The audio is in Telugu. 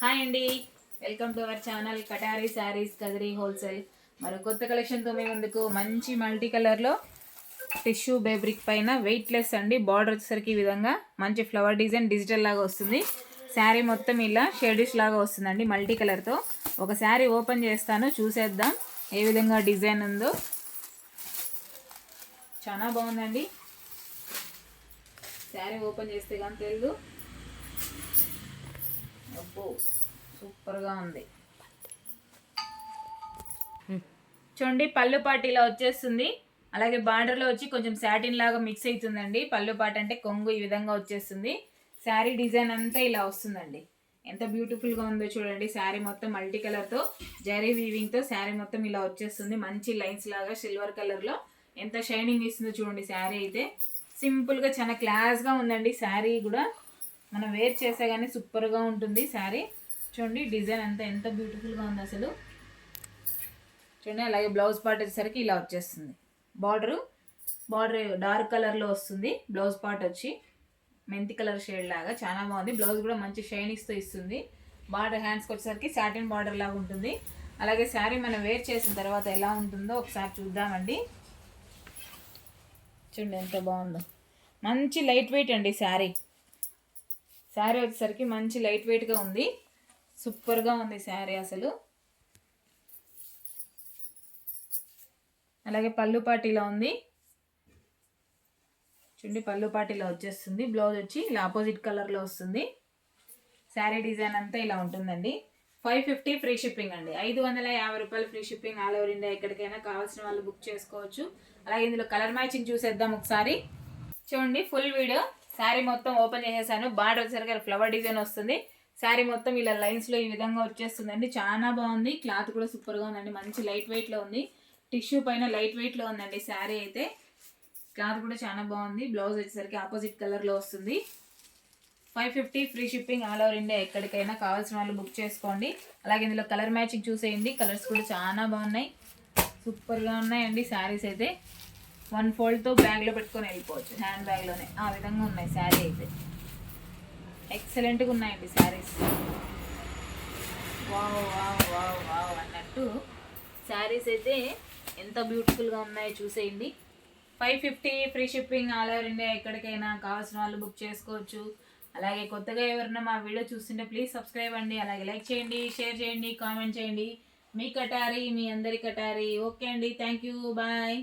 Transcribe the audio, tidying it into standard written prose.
హాయ్ అండి, welcome to our channel కటారీ saris Kadiri wholesale. మరో కొత్త కలెక్షన్తో మీ ముందుకు మంచి మల్టీ కలర్లో టిష్యూ బేబ్రిక్ పైన వెయిట్లెస్ అండి. బార్డర్ వచ్చేసరికి ఈ విధంగా మంచి ఫ్లవర్ డిజైన్ డిజిటల్ లాగా వస్తుంది. శారీ మొత్తం ఇలా షేడిష్ లాగా వస్తుందండి మల్టీ కలర్తో. ఒక శారీ ఓపెన్ చేస్తాను, చూసేద్దాం ఏ విధంగా డిజైన్ ఉందో. చాలా బాగుందండి. శారీ ఓపెన్ చేస్తే కానీ తెలియదు. అబ్బో సూపర్గా ఉంది. చూడండి, పళ్ళు పాటు ఇలా వచ్చేస్తుంది. అలాగే బార్డర్లో వచ్చి కొంచెం సాటిన్ లాగా మిక్స్ అవుతుందండి. పళ్ళు పాటు అంటే కొంగు ఈ విధంగా వచ్చేస్తుంది. శారీ డిజైన్ అంతా ఇలా వస్తుందండి. ఎంత బ్యూటిఫుల్గా ఉందో చూడండి. శారీ మొత్తం మల్టీ కలర్తో జరీ వీవింగ్తో శారీ మొత్తం ఇలా వచ్చేస్తుంది. మంచి లైన్స్ లాగా సిల్వర్ కలర్లో ఎంత షైనింగ్ ఇస్తుందో చూడండి. శారీ అయితే సింపుల్గా చాలా క్లాస్గా ఉందండి. శారీ కూడా మనం వేర్ చేసే కానీ సూపర్గా ఉంటుంది శారీ. చూడండి డిజైన్ అంతా ఎంత బ్యూటిఫుల్గా ఉంది అసలు. చూడండి, అలాగే బ్లౌజ్ పార్ట్ వచ్చేసరికి ఇలా వచ్చేస్తుంది. బార్డర్ డార్క్ కలర్లో వస్తుంది. బ్లౌజ్ పార్ట్ వచ్చి మెంతి కలర్ షేడ్ లాగా చాలా బాగుంది. బ్లౌజ్ కూడా మంచి షైనింగ్స్తో ఇస్తుంది. బార్డర్ హ్యాండ్స్కి వచ్చేసరికి సాటిన్ బార్డర్ లాగా ఉంటుంది. అలాగే శారీ మనం వేర్ చేసిన తర్వాత ఎలా ఉంటుందో ఒకసారి చూద్దామండి. చూడండి ఎంత బాగుందో. మంచి లైట్ వెయిట్ అండి శారీ. శారీ వచ్చేసరికి మంచి లైట్ వెయిట్గా ఉంది. సూపర్గా ఉంది శారీ అసలు. అలాగే పళ్ళు పాటీలా ఉంది. చూడండి, పళ్ళు పాటీలా వచ్చేస్తుంది. బ్లౌజ్ వచ్చి ఇలా ఆపోజిట్ కలర్లో వస్తుంది. శారీ డిజైన్ అంతా ఇలా ఉంటుందండి. 550 ఫ్రీ షిప్పింగ్ అండి. 550 రూపాయలు free shipping all over India. ఎక్కడికైనా కావాల్సిన వాళ్ళు బుక్ చేసుకోవచ్చు. అలాగే ఇందులో కలర్ మ్యాచింగ్ చూసేద్దాం ఒకసారి. చూడండి ఫుల్ వీడియో. శారీ మొత్తం ఓపెన్ చేసేసాను. బార్డర్ వచ్చేసరికి ఫ్లవర్ డిజైన్ వస్తుంది. శారీ మొత్తం ఇలా లైన్స్లో ఈ విధంగా వచ్చేస్తుందండి. చాలా బాగుంది. క్లాత్ కూడా సూపర్గా ఉందండి. మంచి లైట్ వెయిట్లో ఉంది. టిష్యూ పైన లైట్ వెయిట్లో ఉందండి శారీ అయితే. క్లాత్ కూడా చాలా బాగుంది. బ్లౌజ్ వచ్చేసరికి ఆపోజిట్ కలర్లో వస్తుంది. 550 free shipping all over India. ఎక్కడికైనా కావాల్సిన వాళ్ళు బుక్ చేసుకోండి. అలాగే ఇందులో కలర్ మ్యాచింగ్ చూసేయండి. కలర్స్ కూడా చాలా బాగున్నాయి. సూపర్గా ఉన్నాయండి శారీస్ అయితే. 1 ఫోల్డ్తో బ్యాగ్లో పెట్టుకొని వెళ్ళిపోవచ్చు. హ్యాండ్ బ్యాగ్లోనే ఆ విధంగా ఉన్నాయి శారీ అయితే. ఎక్సలెంట్గా ఉన్నాయండి saris. Wow wow wow wow అన్నట్టు శారీస్ అయితే ఎంత బ్యూటిఫుల్గా ఉన్నాయో చూసేయండి. 550 free shipping all over India. ఎక్కడికైనా కావాల్సిన వాళ్ళు బుక్ చేసుకోవచ్చు. అలాగే కొత్తగా ఎవరైనా మా వీడియో చూస్తుంటే ప్లీజ్ సబ్స్క్రైబ్ అండి. అలాగే లైక్ చేయండి, షేర్ చేయండి, కామెంట్ చేయండి. మీ కటారీ, మీ అందరి కటారీ. ఓకే అండి, థ్యాంక్ యూ, బాయ్.